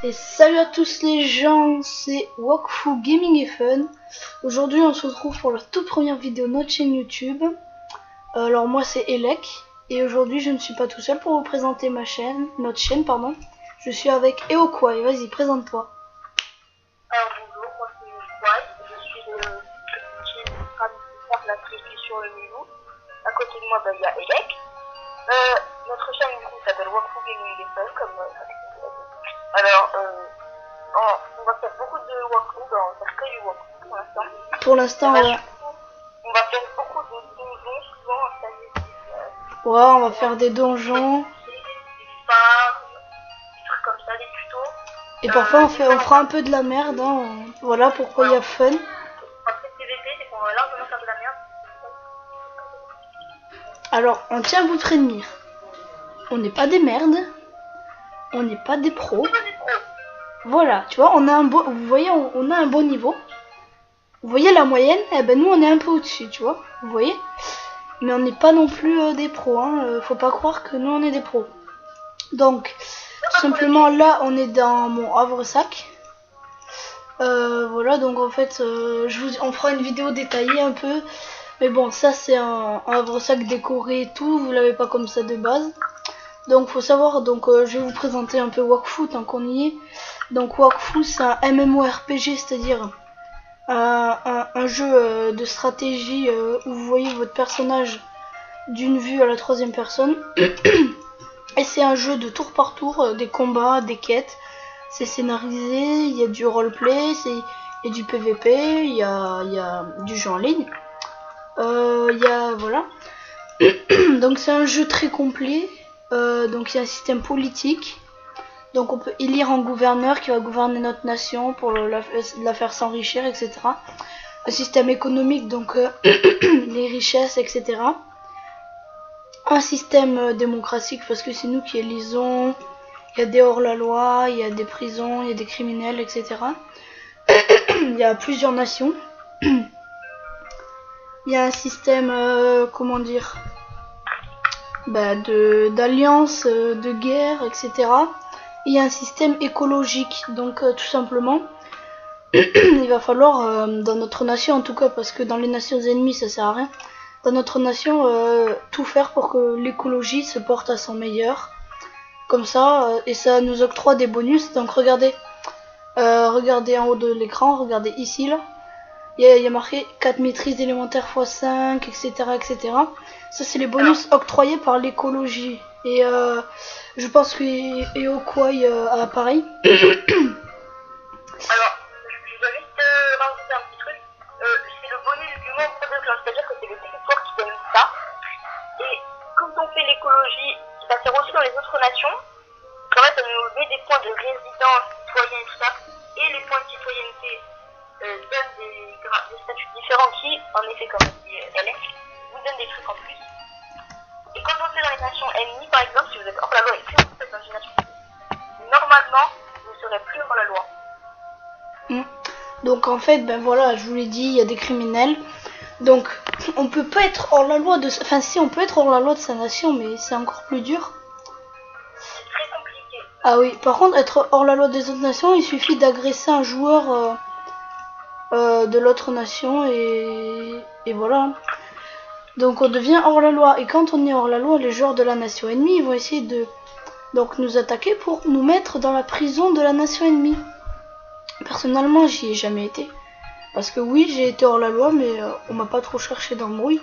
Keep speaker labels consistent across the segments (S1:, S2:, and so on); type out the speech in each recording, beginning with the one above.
S1: Et salut à tous les gens, c'est Wakfu Gaming et Fun. Aujourd'hui on se retrouve pour la toute première vidéo de notre chaîne YouTube. Alors moi c'est Elec et aujourd'hui je ne suis pas tout seul pour vous présenter notre chaîne pardon. Je suis avec Eokwai, vas-y présente-toi.
S2: Alors bonjour, moi c'est Eokwai, je suis le administratrice sur le niveau. À côté de moi il y a Elec. Notre chaîne du coup s'appelle Wakfu Gaming et Fun comme alors on va faire beaucoup de Wakfu, on va faire que du Wakfu pour l'instant.
S1: Pour l'instant ouais.
S2: On va faire beaucoup de donjons souvent à faire
S1: ouais, on va faire des donjons.
S2: Des phares, des trucs comme ça, des tutos.
S1: Et parfois on fera un peu de la merde, hein. Voilà pourquoi il y a Fun.
S2: Après PVP, c'est qu'on va largement faire de la merde.
S1: Alors on tient à vous prévenir. On n'est pas des merdes. On n'est pas des pros. Voilà, tu vois, on a un beau, vous voyez, on a un bon niveau. Vous voyez la moyenne, eh ben nous on est un peu au-dessus, tu vois, vous voyez. Mais on n'est pas non plus des pros, hein. Faut pas croire que nous on est des pros. Donc, tout simplement là on est dans mon havresac. Voilà, donc en fait, on fera une vidéo détaillée un peu. Mais bon, ça c'est un havresac décoré et tout, vous l'avez pas comme ça de base. Donc faut savoir, donc je vais vous présenter un peu Wakfu tant qu'on y est. Donc Wakfu c'est un MMORPG, c'est-à-dire un jeu de stratégie où vous voyez votre personnage d'une vue à la troisième personne. Et c'est un jeu de tour par tour, des combats, des quêtes. C'est scénarisé, il y a du roleplay, il y a du PVP, il y a du jeu en ligne. Voilà. Donc c'est un jeu très complet. Donc il y a un système politique. Donc on peut élire un gouverneur qui va gouverner notre nation pour la faire s'enrichir, etc. Un système économique, donc les richesses, etc. Un système démocratique parce que c'est nous qui élisons. Il y a des hors-la-loi, il y a des prisons, il y a des criminels, etc. Il y a plusieurs nations. Il y a un système, comment dire, d'alliance, de guerre, etc. Il y a un système écologique, donc tout simplement, il va falloir, dans notre nation en tout cas, parce que dans les nations ennemies ça sert à rien, dans notre nation, tout faire pour que l'écologie se porte à son meilleur, comme ça, et ça nous octroie des bonus. Donc regardez en haut de l'écran, regardez ici là, il y a marqué 4 maîtrises élémentaires x 5, etc. etc. Ça c'est les bonus octroyés par l'écologie. Et je pense que Eokwai a pareil.
S2: Alors, je dois juste rajouter un petit truc. C'est le bonus du membre de clan, c'est-à-dire que c'est le territoire qui donne ça. Et quand on fait l'écologie, ça sert aussi dans les autres nations. En fait, ça nous met des points de résidence, citoyen et tout ça. Et les points de citoyenneté donnent des statuts différents qui, en effet, comme dit Alex, vous donnent des trucs en plus. Et quand on fait dans les nations ennemies, par exemple, si vous êtes hors la loi et que vous faites dans une nation, normalement, vous ne serez plus hors la loi.
S1: Donc en fait, ben voilà, je vous l'ai dit, il y a des criminels. Donc on peut pas être hors la loi de... Enfin si, on peut être hors la loi de sa nation, mais c'est encore plus dur.
S2: C'est très compliqué.
S1: Ah oui, par contre, être hors la loi des autres nations, il suffit d'agresser un joueur de l'autre nation et voilà. Donc on devient hors la loi. Et quand on est hors la loi, les joueurs de la nation ennemie, ils vont essayer de nous attaquer pour nous mettre dans la prison de la nation ennemie. Personnellement, j'y ai jamais été. Parce que oui, j'ai été hors la loi, mais on m'a pas trop cherché d'embrouille.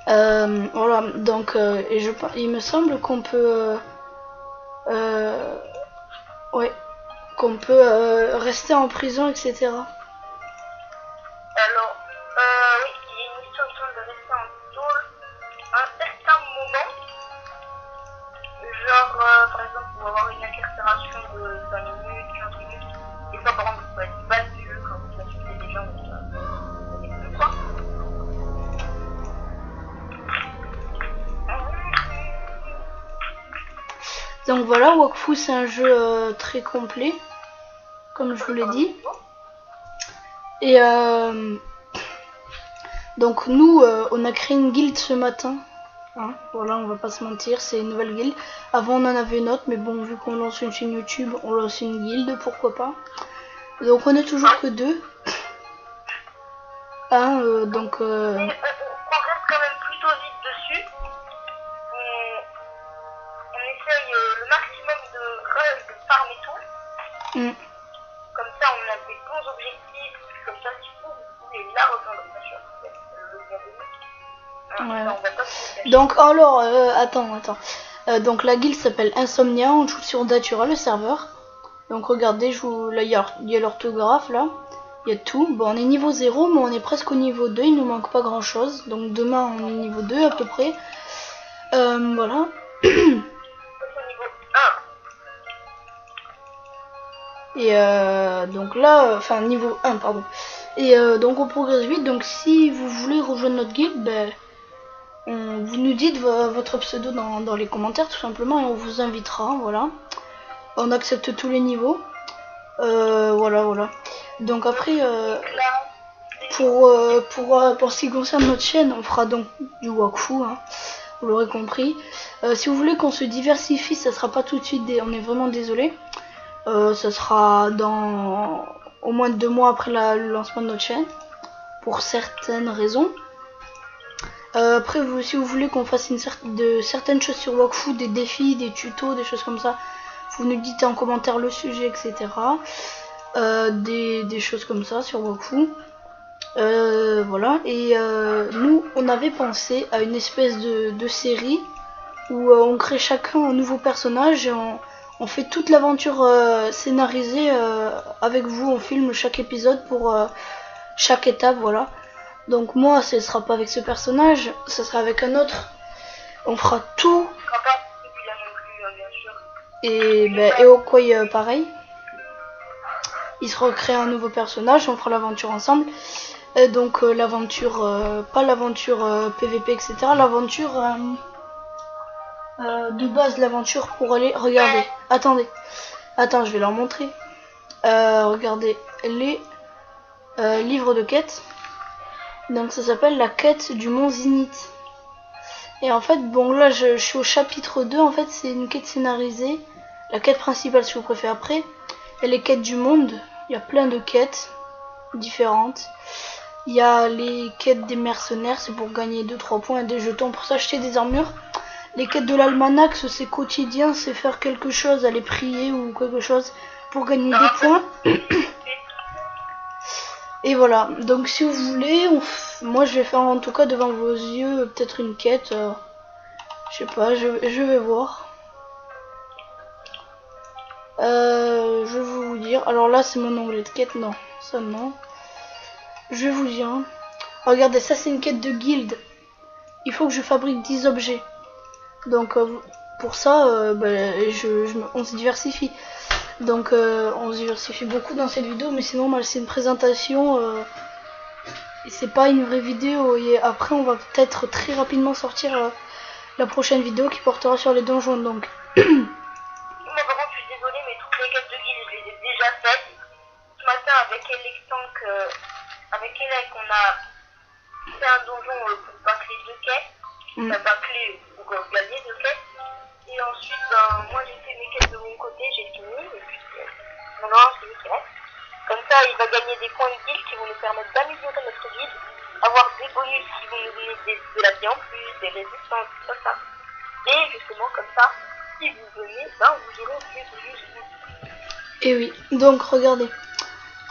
S1: Voilà, donc il me semble qu'on peut... ouais, qu'on peut rester en prison, etc.
S2: Alors, oui, il y a une solution de rester en tôle un certain moment. Genre, par exemple, pour avoir une incarcération de 20 minutes, 15 minutes. Et ça, par exemple, vous pouvez être battu quand vous insultez des gens, donc ça n'existe pas.
S1: Donc voilà, Wakfu c'est un jeu très complet, comme je vous l'ai dit. Et donc nous, on a créé une guilde ce matin Hein, voilà, on va pas se mentir, c'est une nouvelle guilde. Avant on en avait une autre, mais bon, vu qu'on lance une chaîne YouTube, on lance une guilde, pourquoi pas. Donc on est toujours que 2. Hein, donc...
S2: Mais on progresse quand même plutôt vite dessus. On essaye le maximum de run, de farm et tout.
S1: Mm.
S2: Comme ça, on a des bons objectifs. Comme ça, si vous pouvez la rejoindre, bien sûr. Le lien de nous.
S1: Ouais.
S2: Ça, on va pas se cacher.
S1: Donc alors, attends. Donc la guilde s'appelle Insomnia, on joue sur Datura le serveur. Donc regardez, là il y a l'orthographe là, il y a tout. Bon, on est niveau 0, mais on est presque au niveau 2, il nous manque pas grand chose. Donc demain on est niveau 2 à peu près. Voilà.
S2: C'est au niveau 1.
S1: Et donc là, enfin niveau 1 pardon. Et donc on progresse vite, donc si vous voulez rejoindre notre guilde, ben, vous nous dites votre pseudo dans les commentaires tout simplement et on vous invitera, voilà. On accepte tous les niveaux. Voilà. Donc après, pour ce qui concerne notre chaîne, on fera donc du Wakfu, hein, vous l'aurez compris. Si vous voulez qu'on se diversifie, ça sera pas tout de suite, on est vraiment désolé. Ça sera dans au moins 2 mois après le lancement de notre chaîne, pour certaines raisons. Après, si vous voulez qu'on fasse certaines choses sur Wakfu, des défis, des tutos, des choses comme ça, vous nous dites en commentaire le sujet, etc. Des choses comme ça sur Wakfu. Voilà. Et nous, on avait pensé à une espèce de série où on crée chacun un nouveau personnage et on fait toute l'aventure scénarisée avec vous. On filme chaque épisode pour chaque étape, voilà. Donc moi, ce sera pas avec ce personnage, ça sera avec un autre. On fera tout. Et Okoi pareil. Il se recrée un nouveau personnage, on fera l'aventure ensemble. Et donc l'aventure, pas l'aventure PVP, etc. L'aventure de base, l'aventure pour aller... Regardez, attends, je vais leur montrer. Regardez, les livres de quête. Donc ça s'appelle la quête du mont Zenith. Et en fait, bon là je suis au chapitre 2, en fait c'est une quête scénarisée. La quête principale si vous préférez après. Et les quêtes du monde, il y a plein de quêtes différentes. Il y a les quêtes des mercenaires, c'est pour gagner 2-3 points et des jetons pour s'acheter des armures. Les quêtes de l'almanach, c'est quotidien, c'est faire quelque chose, aller prier ou quelque chose pour gagner des points. Et voilà, donc si vous voulez, moi je vais faire en tout cas devant vos yeux peut-être une quête, je sais pas, je vais voir. Je vais vous dire, alors là c'est mon onglet de quête, non, ça non. Je vais vous dire, regardez, ça c'est une quête de guilde. Il faut que je fabrique 10 objets. Donc pour ça, on se diversifie. Donc on se diversifie beaucoup dans cette vidéo, mais sinon c'est une présentation et c'est pas une vraie vidéo. Et après on va peut-être très rapidement sortir la prochaine vidéo qui portera sur les donjons. Donc
S2: moi par contre je suis désolée, mais toutes les quêtes de guilde je les ai déjà faites. Ce matin avec Elec on a fait un donjon pour bâcler 2 quêtes. On a bâclé pour gagner 2 quêtes. Et ensuite, moi j'ai fait mes quêtes de mon côté, j'ai fini. Et puis, maintenant, c'est lui qui reste. Comme ça, il va gagner des points de guilde qui vont nous permettre d'améliorer notre guilde, avoir des bonus qui vont nous donner de la vie en plus, des résistances, tout ça. Et justement, comme ça, si vous venez, vous aurez plus de bonus.
S1: et oui, donc regardez.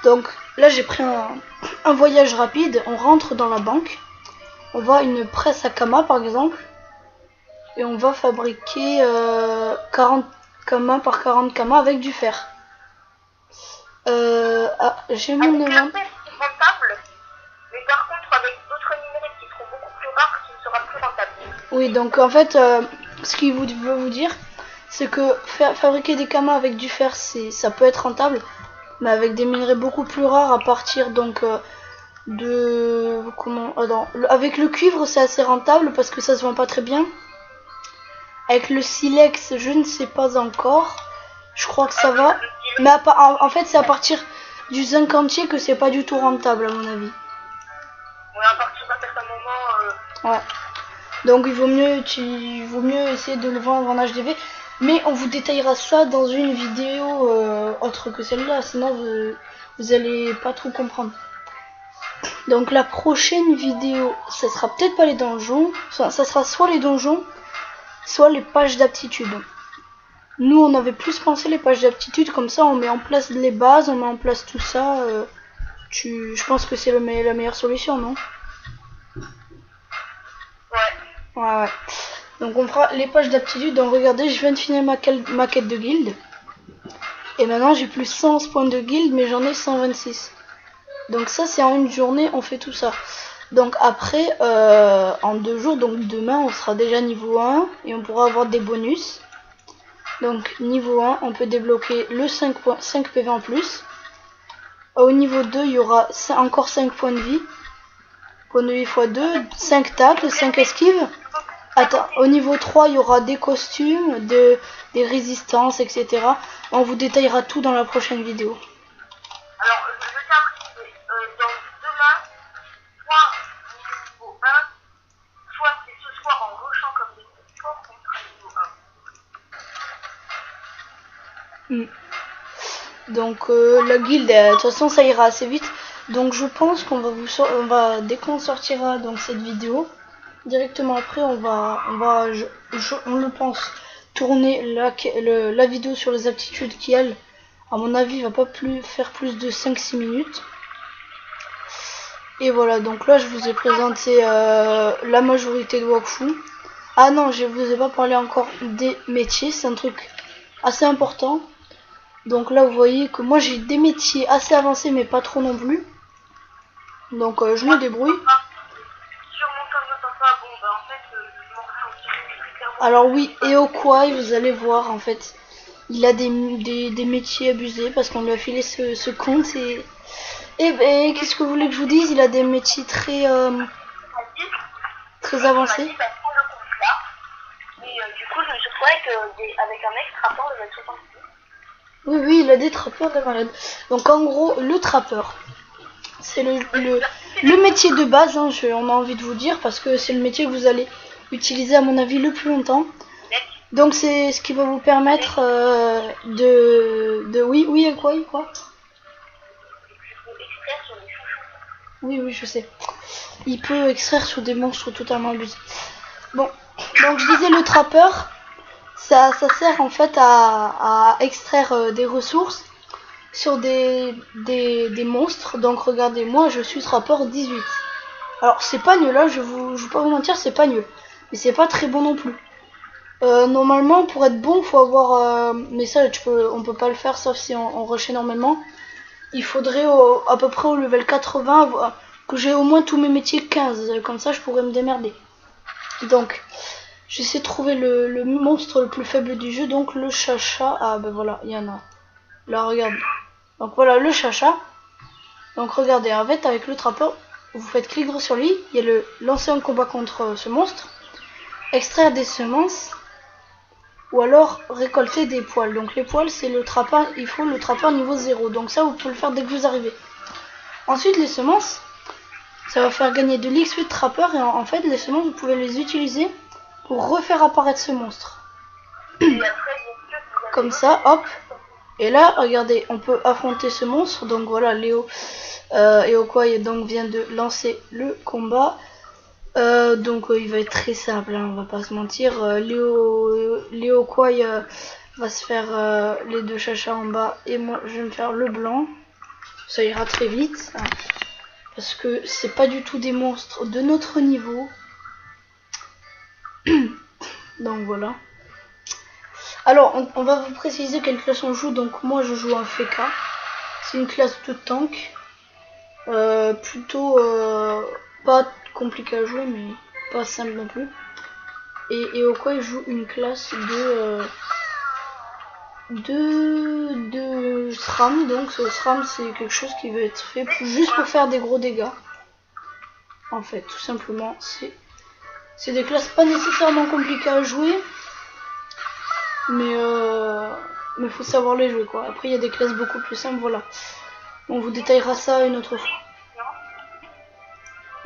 S1: Donc là, j'ai pris un voyage rapide. On rentre dans la banque. On va à une presse à Kama par exemple. Et on va fabriquer 40 Kama par 40 Kama avec du fer. J'ai mon
S2: avec le fer, c'est rentable, mais par contre avec d'autres minerais qui seront beaucoup plus rares, ce sera plus rentable.
S1: Oui, donc en fait, ce qu'il veut vous dire, c'est que fabriquer des Kama avec du fer, ça peut être rentable, mais avec des minerais beaucoup plus rares à partir donc avec le cuivre, c'est assez rentable parce que ça se vend pas très bien. Avec le silex, je ne sais pas encore. Je crois que ça va. Mais en fait, c'est à partir du zinc entier que c'est pas du tout rentable, à mon avis.
S2: Ouais, à partir d'un certain moment.
S1: Ouais. Donc il vaut mieux essayer de le vendre en HDV. Mais on vous détaillera ça dans une vidéo autre que celle-là, sinon vous allez pas trop comprendre. Donc la prochaine vidéo, ça sera peut-être pas les donjons, ça sera soit les donjons, soit les pages d'aptitude. Nous on avait plus pensé les pages d'aptitude, comme ça on met en place les bases, on met en place tout ça. Je pense que c'est la meilleure solution, non? Ouais. Donc on fera les pages d'aptitude. Donc regardez, je viens de finir ma quête de guilde. Et maintenant j'ai plus 111 points de guilde, mais j'en ai 126. Donc ça c'est en une journée, on fait tout ça. Donc après, en 2 jours, donc demain on sera déjà niveau 1 et on pourra avoir des bonus. Donc niveau 1, on peut débloquer le 5 PV en plus. Au niveau 2, il y aura encore 5 points de vie. Points de vie x 2, 5 tacles, 5 esquives. Attends, au niveau 3, il y aura des costumes, des résistances, etc. On vous détaillera tout dans la prochaine vidéo.
S2: Alors, je tiens à préciser, donc demain, soit niveau 1, soit c'est ce soir en rushant comme des forts contre niveau 1.
S1: Donc la guilde, de toute façon ça ira assez vite. Donc je pense qu'on va dès qu'on sortira donc cette vidéo, directement après on le pense tourner la vidéo sur les aptitudes qui elle, à mon avis, va pas faire plus de 5-6 minutes. Et voilà, donc là je vous ai présenté la majorité de Wakfu. Ah non, je vous ai pas parlé encore des métiers, c'est un truc assez important. Donc là vous voyez que moi j'ai des métiers assez avancés mais pas trop non plus. Donc je me débrouille. Alors oui, et au Kwai, vous allez voir en fait, il a des métiers abusés parce qu'on lui a filé ce compte et qu'est-ce que vous voulez que je vous dise, il a des métiers très avancés.
S2: Et du coup je me suis retrouvée avec un mec trappeur de 66.
S1: Oui, il a des trappeurs de malade. Donc en gros, le trappeur, c'est le métier de base, hein, on a envie de vous dire, parce que c'est le métier que vous allez utiliser à mon avis le plus longtemps. Donc c'est ce qui va vous permettre oui, quoi. Oui, je sais. Il peut extraire sur des monstres totalement abusés. Bon, donc je disais le trappeur. Ça sert en fait à extraire des ressources sur des monstres. Donc regardez, moi je suis trappeur 18. Alors c'est pas nul, là, je vais pas vous mentir, c'est pas nul. Mais c'est pas très bon non plus. Normalement pour être bon, faut avoir... mais ça on peut pas le faire sauf si on rush énormément. Il faudrait à peu près au level 80 que j'ai au moins tous mes métiers 15. Comme ça je pourrais me démerder. Donc... j'essaie de trouver le monstre le plus faible du jeu, donc le chacha. Ah ben voilà, il y en a. Là, regarde. Donc voilà, le chacha. Donc regardez, en fait, avec le trappeur, vous faites clic droit sur lui. Il y a lancer un combat contre ce monstre. Extraire des semences. Ou alors récolter des poils. Donc les poils, c'est le trappeur, il faut le trappeur niveau 0. Donc ça, vous pouvez le faire dès que vous arrivez. Ensuite, les semences, ça va faire gagner de l'XP de trappeur. Et en fait, les semences, vous pouvez les utiliser pour refaire apparaître ce monstre. Comme ça, hop. Et là, regardez, on peut affronter ce monstre. Donc voilà, Léo et Okwai donc vient de lancer le combat. Donc il va être très simple, hein, on va pas se mentir. Léo Kwai va se faire les deux chachas en bas et moi je vais me faire le blanc. Ça ira très vite, hein, parce que c'est pas du tout des monstres de notre niveau. Donc voilà. Alors on va vous préciser quelle classe on joue. Donc moi je joue un Feka. C'est une classe de tank. Plutôt pas compliqué à jouer mais pas simple non plus. Et au quoi il joue une classe de SRAM. Donc ce SRAM c'est quelque chose qui va être fait juste pour faire des gros dégâts. En fait tout simplement c'est des classes pas nécessairement compliquées à jouer. Mais faut savoir les jouer quoi. Après il y a des classes beaucoup plus simples, voilà. On vous détaillera ça une autre fois.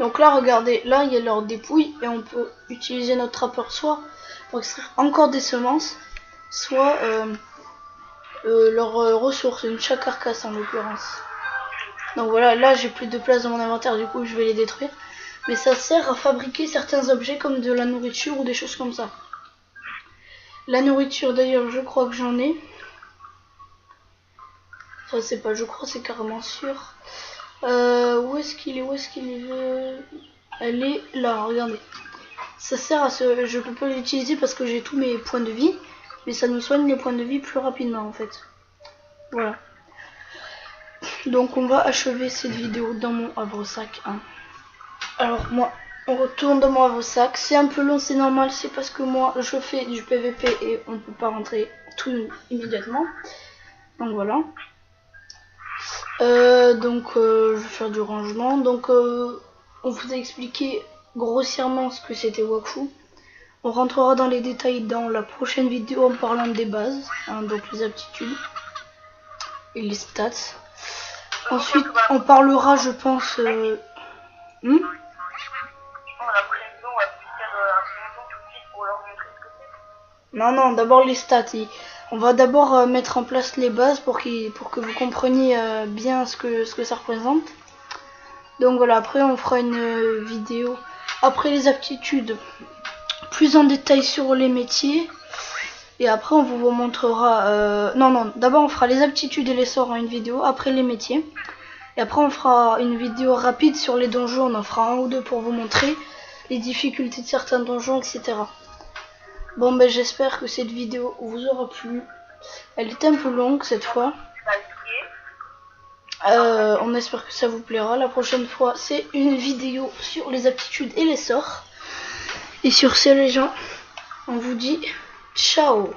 S1: Donc là, regardez, là il y a leur dépouille et on peut utiliser notre trappeur soit pour extraire encore des semences, soit leurs ressources, une chacarcasse en l'occurrence. Donc voilà, là j'ai plus de place dans mon inventaire, du coup je vais les détruire. Mais ça sert à fabriquer certains objets comme de la nourriture ou des choses comme ça. La nourriture d'ailleurs je crois que j'en ai. Enfin c'est pas je crois, c'est carrément sûr. Où est-ce qu'il est, Elle est là, regardez. Ça sert à ce... Je peux l'utiliser parce que j'ai tous mes points de vie. Mais ça nous soigne les points de vie plus rapidement en fait. Voilà. Donc on va achever cette vidéo dans mon havresac 1. Alors moi, on retourne dans mon havresac. C'est un peu long, c'est normal, c'est parce que moi je fais du PVP et on ne peut pas rentrer tout immédiatement. Donc voilà. Je vais faire du rangement. Donc on vous a expliqué grossièrement ce que c'était Wakfu. On rentrera dans les détails dans la prochaine vidéo en parlant des bases, hein, donc les aptitudes et les stats. Ensuite, on parlera, je pense... Non, d'abord les stats. On va d'abord mettre en place les bases pour que vous compreniez bien ce que ça représente. Donc voilà, après on fera une vidéo après les aptitudes plus en détail sur les métiers. Et après on vous montrera... d'abord on fera les aptitudes et les sorts en une vidéo, après les métiers. Et après on fera une vidéo rapide sur les donjons, on en fera un ou deux pour vous montrer les difficultés de certains donjons, etc. Bon ben j'espère que cette vidéo vous aura plu. Elle est un peu longue cette fois. On espère que ça vous plaira. La prochaine fois c'est une vidéo sur les aptitudes et les sorts. Et sur ce les gens, on vous dit ciao.